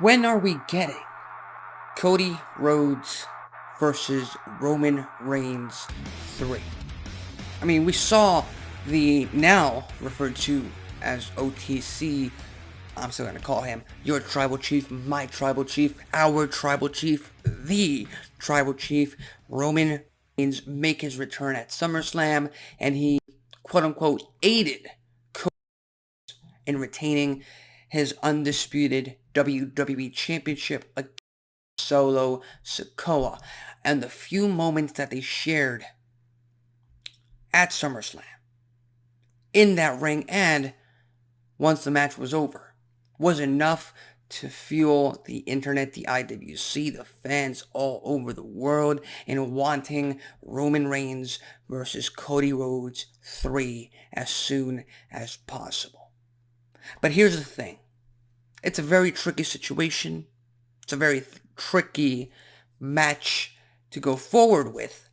When are we getting Cody Rhodes versus Roman Reigns 3? I mean, we saw the now referred to as OTC, I'm still going to call him your tribal chief, my tribal chief, our tribal chief, the tribal chief, Roman Reigns, make his return at SummerSlam, and he quote-unquote aided Cody in retaining his undisputed WWE Championship against Solo Sikoa. And the few moments that they shared at SummerSlam, in that ring, and once the match was over, was enough to fuel the internet, the IWC, the fans all over the world in wanting Roman Reigns versus Cody Rhodes 3 as soon as possible. But here's the thing. It's a very tricky situation. It's a very tricky match to go forward with,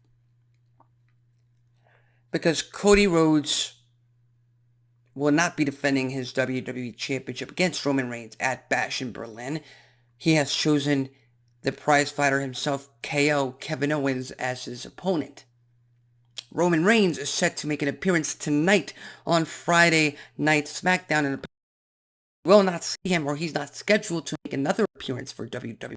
because Cody Rhodes will not be defending his WWE Championship against Roman Reigns at Bash in Berlin. He has chosen the prize fighter himself, KO, Kevin Owens, as his opponent. Roman Reigns is set to make an appearance tonight on Friday Night SmackDown, and will not see him, or he's not scheduled to make another appearance for WWE.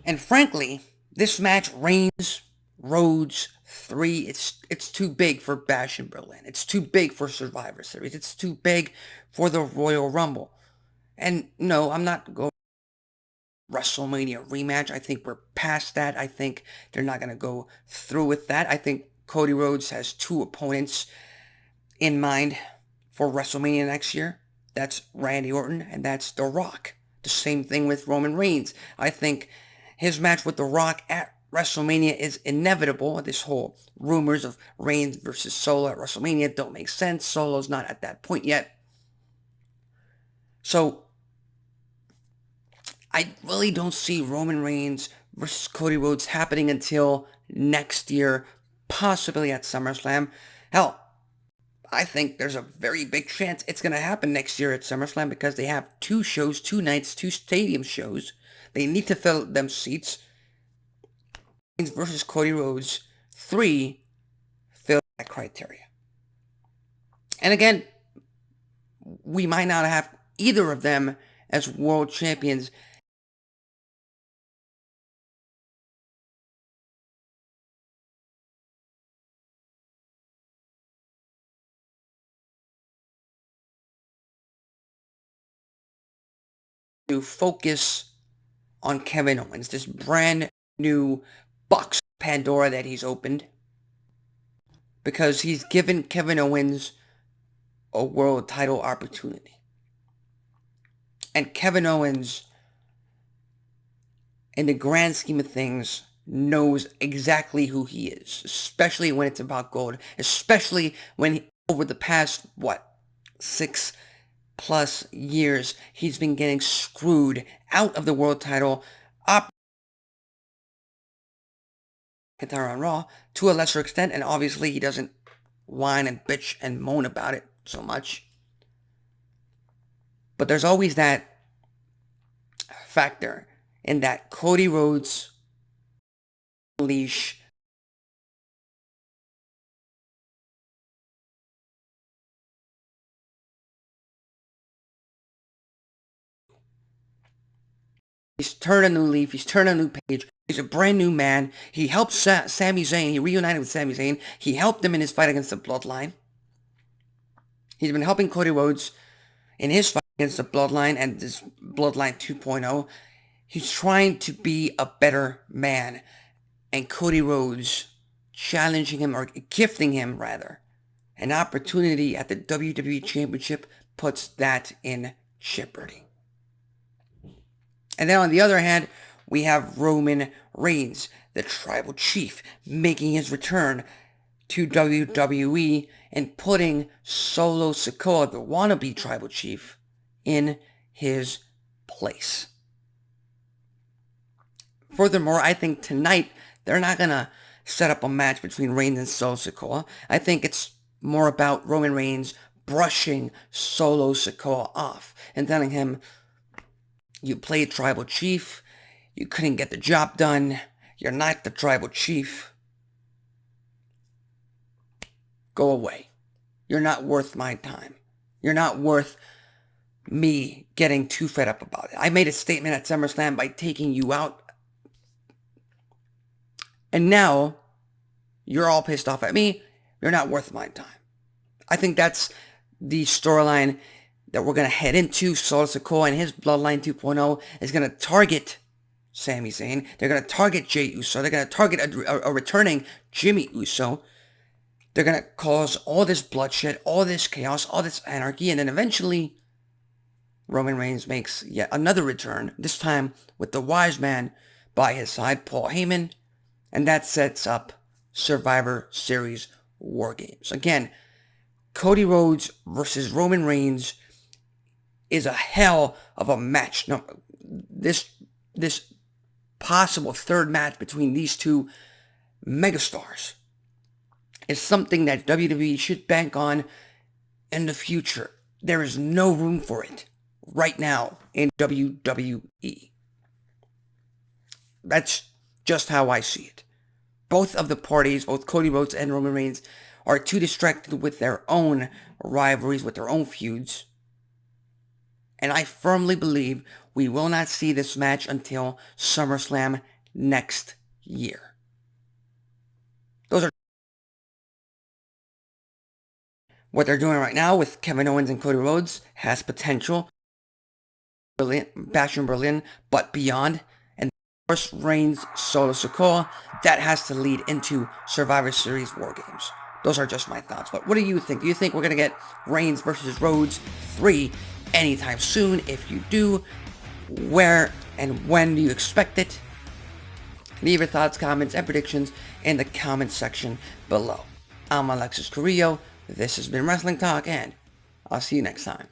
And frankly, this match, Reigns Rhodes 3, it's too big for Bash in Berlin. It's too big for Survivor Series. It's too big for the Royal Rumble. And no, I'm not going WrestleMania rematch. I think we're past that. I think they're not going to go through with that. I think Cody Rhodes has two opponents in mind for WrestleMania next year. That's Randy Orton and that's The Rock. The same thing with Roman Reigns. I think his match with The Rock at WrestleMania is inevitable. This whole rumors of Reigns versus Solo at WrestleMania don't make sense. Solo's not at that point yet. So I really don't see Roman Reigns versus Cody Rhodes happening until next year, possibly at SummerSlam. Hell, I think there's a very big chance it's going to happen next year at SummerSlam, because they have two shows, two nights, two stadium shows. They need to fill them seats. Reigns versus Cody Rhodes 3 fill that criteria. And again, we might not have either of them as world champions. To focus on Kevin Owens, this brand new box of Pandora that he's opened, because he's given Kevin Owens a world title opportunity. And Kevin Owens, in the grand scheme of things, knows exactly who he is, especially when it's about gold, especially when over the past, 6+ years, he's been getting screwed out of the world title McIntyre on Raw to a lesser extent, and obviously he doesn't whine and bitch and moan about it so much. But there's always that factor in that Cody Rhodes leash. He's turned a new leaf. He's turned a new page. He's a brand new man. He helped Sami Zayn. He reunited with Sami Zayn. He helped him in his fight against the Bloodline. He's been helping Cody Rhodes in his fight against the Bloodline and this Bloodline 2.0. He's trying to be a better man. And Cody Rhodes challenging him, or gifting him rather, an opportunity at the WWE Championship puts that in jeopardy. And then on the other hand, we have Roman Reigns, the tribal chief, making his return to WWE and putting Solo Sikoa, the wannabe tribal chief, in his place. Furthermore, I think tonight they're not going to set up a match between Reigns and Solo Sikoa. I think it's more about Roman Reigns brushing Solo Sikoa off and telling him, you played tribal chief, you couldn't get the job done, you're not the tribal chief, go away. You're not worth my time. You're not worth me getting too fed up about it. I made a statement at SummerSlam by taking you out, and now you're all pissed off at me. You're not worth my time. I think that's the storyline that we're going to head into. Solo Sikoa and his Bloodline 2.0 is going to target Sami Zayn. They're going to target Jey Uso. They're going to target a returning Jimmy Uso. They're going to cause all this bloodshed, all this chaos, all this anarchy, and then eventually Roman Reigns makes yet another return, this time with the wise man by his side, Paul Heyman, and that sets up Survivor Series War Games. Again, Cody Rhodes versus Roman Reigns is a hell of a match. Now, this possible third match between these two megastars is something that WWE should bank on in the future. There is no room for it right now in WWE. That's just how I see it. Both of the parties, both Cody Rhodes and Roman Reigns, are too distracted with their own rivalries, with their own feuds. And I firmly believe we will not see this match until SummerSlam next year. Those are what they're doing right now with Kevin Owens and Cody Rhodes has potential. Bash in Berlin, but beyond. And first Reigns, Solo Sikoa, that has to lead into Survivor Series War Games. Those are just my thoughts. But what do you think? Do you think we're going to get Reigns versus Rhodes 3 anytime soon? If you do, where and when do you expect it? Leave your thoughts, comments, and predictions in the comments section below. I'm Alexis Carrillo. This has been Wrestling Talk, and I'll see you next time.